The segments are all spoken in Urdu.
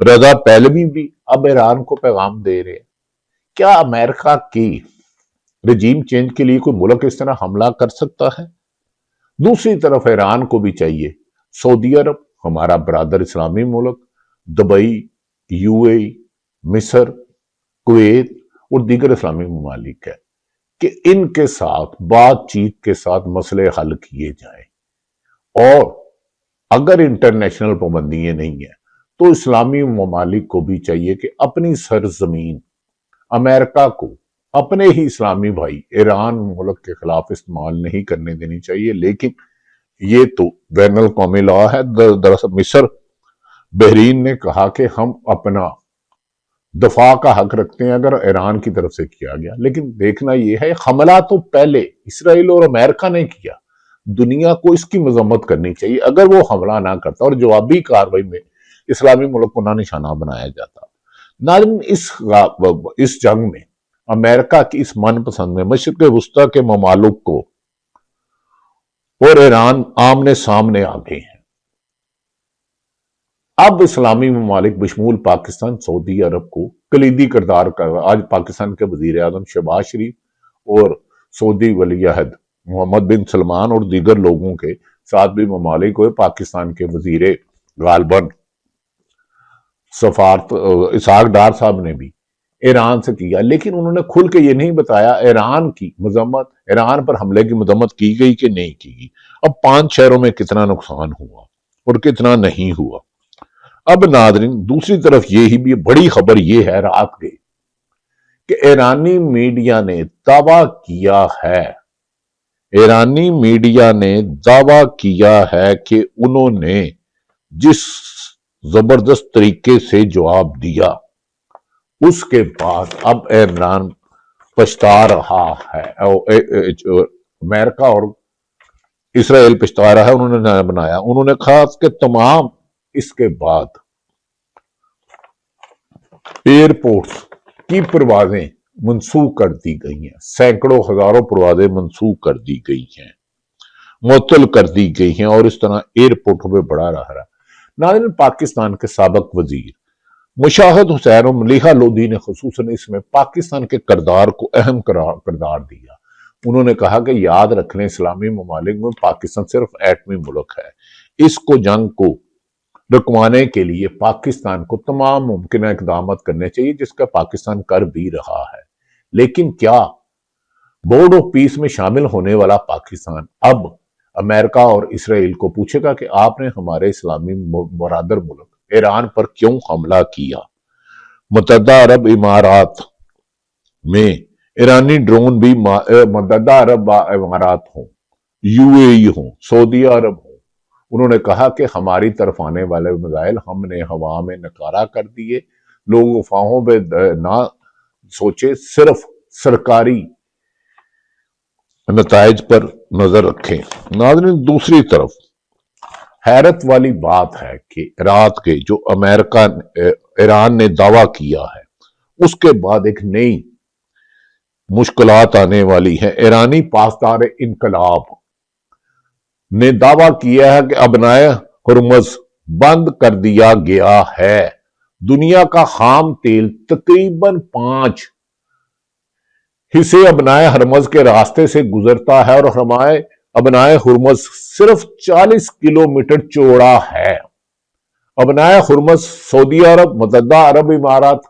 رضا پہلوی بھی اب ایران کو پیغام دے رہے ہیں۔ کیا امریکہ کی رجیم چینج کے لیے کوئی ملک اس طرح حملہ کر سکتا ہے؟ دوسری طرف ایران کو بھی چاہیے، سعودی عرب ہمارا برادر اسلامی ملک، دبئی، یو اے ای، مصر، کویت اور دیگر اسلامی ممالک ہے کہ ان کے ساتھ بات چیت کے ساتھ مسئلے حل کیے جائیں، اور اگر انٹرنیشنل پابندیاں نہیں ہیں تو اسلامی ممالک کو بھی چاہیے کہ اپنی سرزمین امریکہ کو اپنے ہی اسلامی بھائی ایران ملک کے خلاف استعمال نہیں کرنے دینی چاہیے۔ لیکن یہ تو بین الاقوامی لا ہے۔ دراصل مصر، بحرین نے کہا کہ ہم اپنا دفاع کا حق رکھتے ہیں اگر ایران کی طرف سے کیا گیا، لیکن دیکھنا یہ ہے حملہ تو پہلے اسرائیل اور امریکہ نے کیا، دنیا کو اس کی مذمت کرنی چاہیے اگر وہ حملہ نہ کرتا اور جوابی کارروائی میں اسلامی ملک کو نہ نشانہ بنایا جاتا۔ ناظرین، اس جنگ میں امریکہ کی اس من پسند میں مشرق وسطی کے ممالک کو اور ایران آمنے سامنے آ گئے ہیں۔ اب اسلامی ممالک بشمول پاکستان، سعودی عرب کو کلیدی کردار کا، آج پاکستان کے وزیر اعظم شہباز شریف اور سعودی ولی عہد محمد بن سلمان اور دیگر لوگوں کے ساتھ بھی ممالک ہوئے، پاکستان کے وزیر غالباً سفارت اسحاق ڈار صاحب نے بھی ایران سے کیا، لیکن انہوں نے کھل کے یہ نہیں بتایا ایران کی مذمت، ایران پر حملے کی مذمت کی گئی کہ نہیں کی گئی۔ اب 5 شہروں میں کتنا نقصان ہوا اور کتنا نہیں ہوا۔ اب ناظرین، دوسری طرف یہی بھی بڑی خبر یہ ہے رات گئی کہ ایرانی میڈیا نے دعویٰ کیا ہے، ایرانی میڈیا نے دعویٰ کیا ہے کہ انہوں نے جس زبردست طریقے سے جواب دیا اس کے بعد اب ایران پچھتا رہا ہے، امریکہ اور اسرائیل پچھتا رہا ہے۔ انہوں نے نیا بنایا، انہوں نے خاص کہ تمام اس کے بعد ایئرپورٹس کی پروازیں منسوخ کر دی گئی ہیں، سینکڑوں ہزاروں پروازیں منسوخ کر دی گئی ہیں، معطل کر دی گئی ہیں، اور اس طرح ایئرپورٹوں پہ بڑا رہا۔ ناظرین، پاکستان کے سابق وزیر مشاہد حسین اور ملیحہ لودھی نے خصوصاً اس میں پاکستان کے کردار کو اہم کردار دیا۔ انہوں نے کہا کہ یاد رکھ لیں اسلامی ممالک میں پاکستان صرف ایٹمی ملک ہے، اس کو جنگ کو رکوانے کے لیے پاکستان کو تمام ممکنہ اقدامات کرنے چاہیے، جس کا پاکستان کر بھی رہا ہے۔ لیکن کیا بورڈ آف پیس میں شامل ہونے والا پاکستان اب امریکہ اور اسرائیل کو پوچھے گا کہ آپ نے ہمارے اسلامی برادر ملک ایران پر کیوں حملہ کیا؟ متحدہ عرب امارات میں ایرانی ڈرون بھی متحدہ عرب امارات ہوں، یو اے ای ہوں، سعودی عرب ہوں، انہوں نے کہا کہ ہماری طرف آنے والے میزائل ہم نے ہوا میں نکارہ کر دیے، لوگ افواہوں پہ نہ سوچے، صرف سرکاری نتائج پر نظر رکھیں۔ ناظرین، دوسری طرف حیرت والی بات ہے کہ رات کے جو امریکہ ایران نے دعویٰ کیا ہے اس کے بعد ایک نئی مشکلات آنے والی ہیں۔ ایرانی پاسدار انقلاب نے دعویٰ کیا ہے کہ ابنائے ہرمز بند کر دیا گیا ہے۔ دنیا کا خام تیل تقریباً 5 حصے ابنائے ہرمز کے راستے سے گزرتا ہے، اور ابنائے ہرمز صرف 40 کلومیٹر چوڑا ہے۔ ابنائے ہرمز سعودی عرب، متحدہ عرب امارات،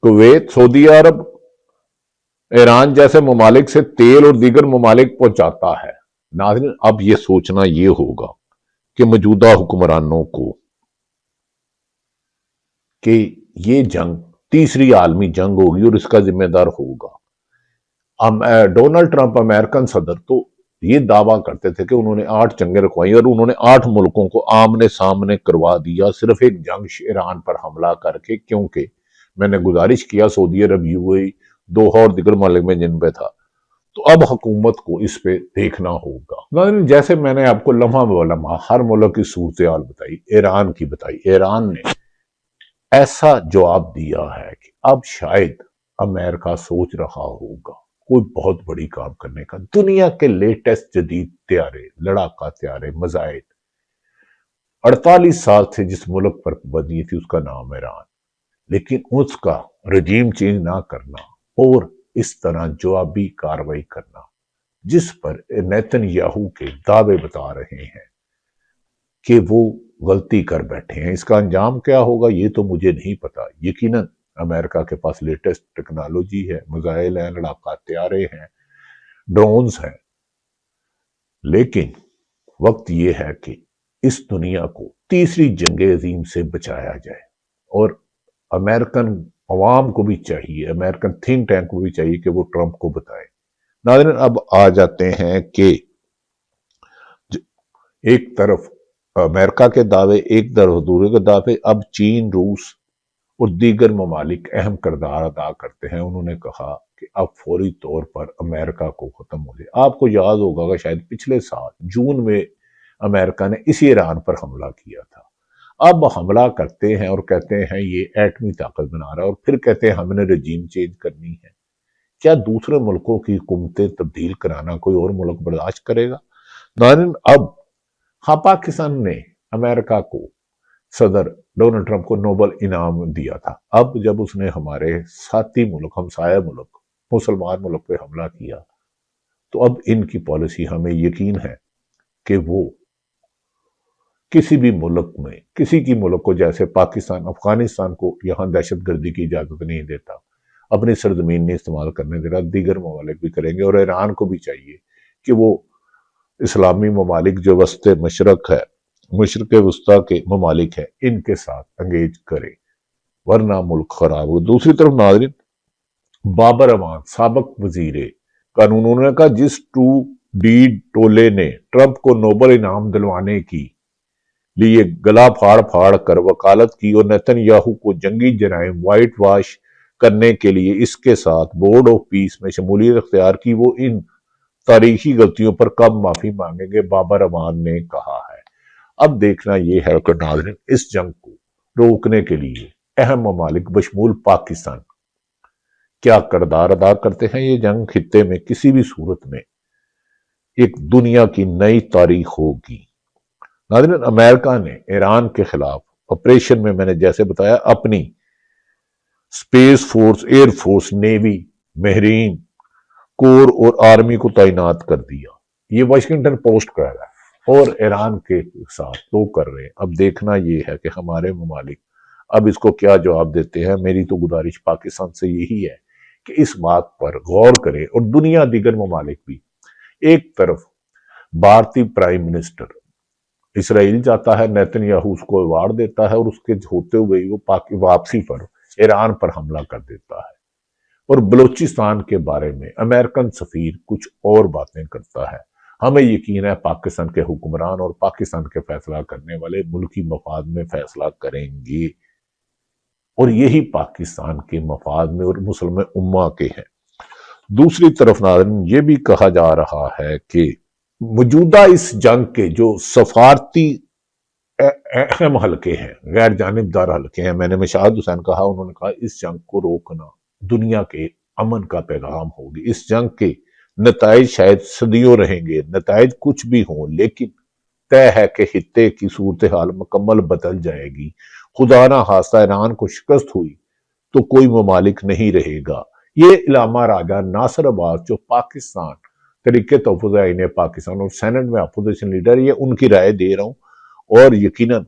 کویت، سعودی عرب، ایران جیسے ممالک سے تیل اور دیگر ممالک پہنچاتا ہے۔ ناظرین، اب یہ سوچنا یہ ہوگا کہ موجودہ حکمرانوں کو کہ یہ جنگ تیسری عالمی جنگ ہوگی اور اس کا ذمہ دار ہوگا۔ ڈونلڈ ٹرمپ امریکن صدر تو یہ دعویٰ کرتے تھے کہ انہوں نے 8 جنگیں رکوائی اور انہوں نے 8 ملکوں کو آمنے سامنے کروا دیا صرف ایک جنگ ایران پر حملہ کر کے، کیونکہ میں نے گزارش کیا سعودی عرب، یو اے ای، دوحہ اور دیگر ممالک میں جن پہ تھا، تو اب حکومت کو اس پہ دیکھنا ہوگا۔ جیسے میں نے آپ کو لمحہ بہ لمحہ ہر ملک کی صورتحال بتائی، ایران کی بتائی، ایران نے ایسا جواب دیا ہے کہ اب شاید امریکہ سوچ رہا ہوگا کوئی بہت بڑی کام کرنے کا۔ دنیا کے لیٹسٹ جدید طیارے، لڑاکا طیارے، میزائل 48 سال سے جس ملک پر پابندی تھی اس کا نام ایران، لیکن اس کا رجیم چینج نہ کرنا اور اس طرح جوابی کارروائی کرنا جس پر نیتن یاہو کے دعوے بتا رہے ہیں کہ وہ غلطی کر بیٹھے ہیں، اس کا انجام کیا ہوگا یہ تو مجھے نہیں پتا۔ یقیناً امریکہ کے پاس لیٹسٹ ٹیکنالوجی ہے، میزائل ہیں، لڑاکا طیارے ہیں، ڈرونز ہیں، لیکن وقت یہ ہے کہ اس دنیا کو تیسری جنگ عظیم سے بچایا جائے، اور امریکن عوام کو بھی چاہیے، امریکن تھنک ٹینک کو بھی چاہیے کہ وہ ٹرمپ کو بتائے۔ ناظرین، اب آ جاتے ہیں کہ ایک طرف امریکہ کے دعوے، ایک طرف دوسرے کے دعوے، اب چین، روس اور دیگر ممالک اہم کردار ادا کرتے ہیں۔ انہوں نے کہا کہ اب فوری طور پر امریکہ کو ختم ہو جائے۔ آپ کو یاد ہوگا کہ شاید پچھلے سال جون میں امریکہ نے اسی ایران پر حملہ کیا تھا۔ اب حملہ کرتے ہیں اور کہتے ہیں یہ ایٹمی طاقت بنا رہا ہے، اور پھر کہتے ہیں ہم نے رجیم چینج کرنی ہے۔ کیا دوسرے ملکوں کی حکومتیں تبدیل کرانا کوئی اور ملک برداشت کرے گا؟ ناظرین، اب پاکستان نے امریکہ کو، صدر ڈونلڈ ٹرمپ کو نوبل انعام دیا تھا۔ اب جب اس نے ہمارے ساتھی ملک، ہمسایہ ملک، مسلمان ملک پہ حملہ کیا، تو اب ان کی پالیسی ہمیں یقین ہے کہ وہ کسی بھی ملک میں، کسی کی ملک کو، جیسے پاکستان افغانستان کو یہاں دہشت گردی کی اجازت نہیں دیتا، اپنی سرزمین نہیں استعمال کرنے دے رہا، دیگر ممالک بھی کریں گے، اور ایران کو بھی چاہیے کہ وہ اسلامی ممالک جو وسط مشرق ہے، مشرق وسطیٰ کے ممالک ہیں، ان کے ساتھ انگیج کرے، ورنہ ملک خراب ہو۔ دوسری طرف ناظرین، بابر امان سابق وزیر قانون، انہوں نے کہا جس 2D ٹولے نے ٹرمپ کو نوبل انعام دلوانے کی لیے گلا پھاڑ پھاڑ کر وکالت کی اور نیتن یاہو کو جنگی جرائم وائٹ واش کرنے کے لیے اس کے ساتھ بورڈ آف پیس میں شمولیت اختیار کی، وہ ان تاریخی غلطیوں پر کب معافی مانگیں گے، بابر امان نے کہا ہے۔ اب دیکھنا یہ ہے کہ ناظرین، اس جنگ کو روکنے کے لیے اہم ممالک بشمول پاکستان کیا کردار ادا کرتے ہیں۔ یہ جنگ خطے میں کسی بھی صورت میں ایک دنیا کی نئی تاریخ ہوگی۔ ناظرین، امریکہ نے ایران کے خلاف آپریشن میں نے جیسے بتایا اپنی space force, air force, navy, marine corps اور آرمی کو تعینات کر دیا۔ یہ واشنگٹن پوسٹ کہہ رہا ہے، اور ایران کے ساتھ تو کر رہے ہیں۔ اب دیکھنا یہ ہے کہ ہمارے ممالک اب اس کو کیا جواب دیتے ہیں۔ میری تو گزارش پاکستان سے یہی ہے کہ اس بات پر غور کرے، اور دنیا دیگر ممالک بھی۔ ایک طرف بھارتی پرائم منسٹر اسرائیل جاتا ہے، نیتن یاہو اس کو ایوارڈ دیتا ہے، اور اس کے ہوتے ہوئے وہ واپسی پر ایران پر حملہ کر دیتا ہے، اور بلوچستان کے بارے میں امریکن سفیر کچھ اور باتیں کرتا ہے۔ ہمیں یقین ہے پاکستان کے حکمران اور پاکستان کے فیصلہ کرنے والے ملکی مفاد میں فیصلہ کریں گے، اور یہی پاکستان کے مفاد میں اور مسلم امہ کے ہیں۔ دوسری طرف ناظرین، یہ بھی کہا جا رہا ہے کہ موجودہ اس جنگ کے جو سفارتی اہم حلقے ہیں، غیر جانبدار حلقے ہیں، میں نے مشاہد حسین کہا، انہوں نے کہا اس جنگ کو روکنا دنیا کے امن کا پیغام ہوگی۔ اس جنگ کے نتائج شاید صدیوں رہیں گے، نتائج کچھ بھی ہوں، لیکن طے ہے کہ خطے کی صورتحال مکمل بدل جائے گی۔ خدا نہ خواستہ ایران کو شکست ہوئی تو کوئی ممالک نہیں رہے گا۔ یہ علامہ راجہ ناصر عباس، جو پاکستان طریقے تحفظ آئین پاکستان اور سینٹ میں اپوزیشن لیڈر، یہ ان کی رائے دے رہا ہوں۔ اور یقیناً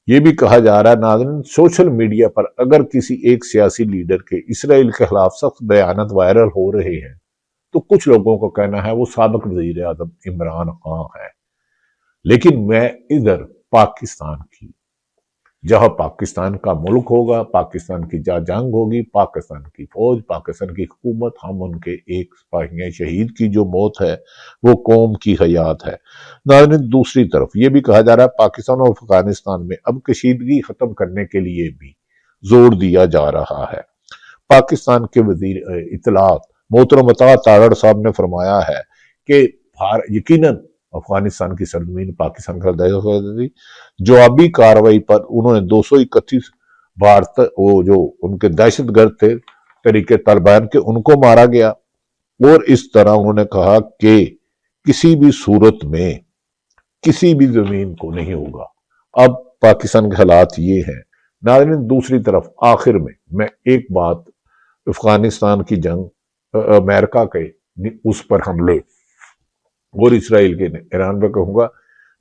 یہ بھی کہا جا رہا ہے ناظرین، سوشل میڈیا پر اگر کسی ایک سیاسی لیڈر کے اسرائیل کے خلاف سخت بیانات وائرل ہو رہے ہیں تو کچھ لوگوں کو کہنا ہے وہ سابق وزیر اعظم عمران خان ہے، لیکن میں ادھر پاکستان کی، جہاں پاکستان کا ملک ہوگا، پاکستان کی جہاں جنگ ہوگی، پاکستان کی فوج، پاکستان کی حکومت، ہم ان کے ایک سپاہی شہید کی جو موت ہے وہ قوم کی حیات ہے۔ ناظرین، دوسری طرف یہ بھی کہا جا رہا ہے پاکستان اور افغانستان میں اب کشیدگی ختم کرنے کے لیے بھی زور دیا جا رہا ہے۔ پاکستان کے وزیر اطلاعات محترم عطا تارڑ صاحب نے فرمایا ہے کہ یقیناً افغانستان کی سرزمین پاکستان کا دہشت گردی جوابی کارروائی پر انہوں نے 231 وہ جو ان کے دہشت گرد تھے طریقے طالبان کے، ان کو مارا گیا، اور اس طرح انہوں نے کہا کہ کسی بھی صورت میں کسی بھی زمین کو نہیں ہوگا اب پاکستان کے حالات یہ ہیں ناظرین۔ دوسری طرف آخر میں ایک بات، افغانستان کی جنگ، امریکہ کے اس پر حملے اور اسرائیل کے ایران پہ کہوں گا،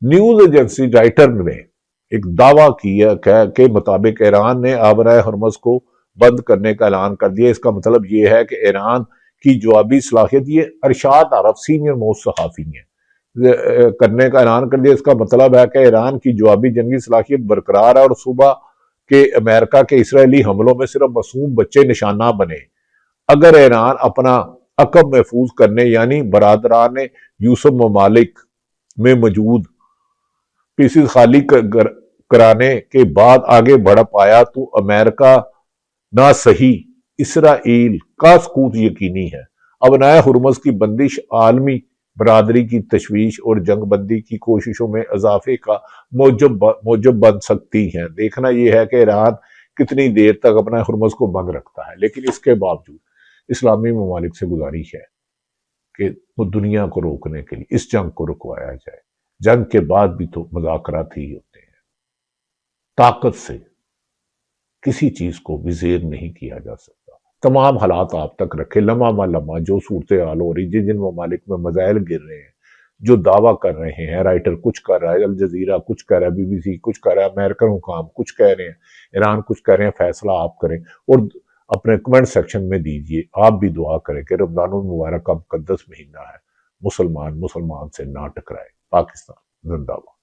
نیوز ایجنسی رائٹر نے ایک دعویٰ کیا کہ مطابق ایران نے آبرائے ہرمز کو بند کرنے کا اعلان کر دیا۔ اس کا مطلب یہ ہے کہ ایران کی جوابی صلاحیت، یہ ارشاد عرف سینئر موسٹ صحافی ہیں، کرنے کا اعلان کر دیا۔ اس کا مطلب ہے کہ ایران کی جوابی جنگی صلاحیت برقرار ہے اور صوبہ کے امریکہ کے اسرائیلی حملوں میں صرف معصوم بچے نشانہ بنے۔ اگر ایران اپنا عقب محفوظ کرنے یعنی برادران یوسف ممالک میں موجود پیسز خالی کرانے کے بعد آگے بڑھ پایا تو امریکہ نہ صحیح اسرائیل کا سقوط یقینی ہے۔ ابنائے ہرمز کی بندش عالمی برادری کی تشویش اور جنگ بندی کی کوششوں میں اضافے کا موجب بن سکتی ہیں۔ دیکھنا یہ ہے کہ ایران کتنی دیر تک اپنا ہرمز کو بند رکھتا ہے، لیکن اس کے باوجود اسلامی ممالک سے گزارش ہے کہ وہ دنیا کو روکنے کے لیے اس جنگ کو رکوایا جائے۔ جنگ کے بعد بھی تو مذاکرات ہی ہوتے ہیں، طاقت سے کسی چیز کو بھی زیر نہیں کیا جا سکتا۔ تمام حالات آپ تک رکھے، لمحہ مع لمحہ جو صورتحال ہو رہی، جن ممالک میں میزائل گر رہے ہیں، جو دعویٰ کر رہے ہیں، رائٹر کچھ کر رہا ہے، الجزیرہ کچھ کر رہا ہے، BBC کچھ کر رہا ہے، امریکن حکام کچھ کہہ رہے ہیں، ایران کچھ کہہ رہے ہیں، فیصلہ آپ کریں اور اپنے کمنٹ سیکشن میں دیجئے۔ آپ بھی دعا کریں کہ رمضان المبارک کا مقدس مہینہ ہے، مسلمان سے نہ ٹکرائے۔ پاکستان زندہ باد۔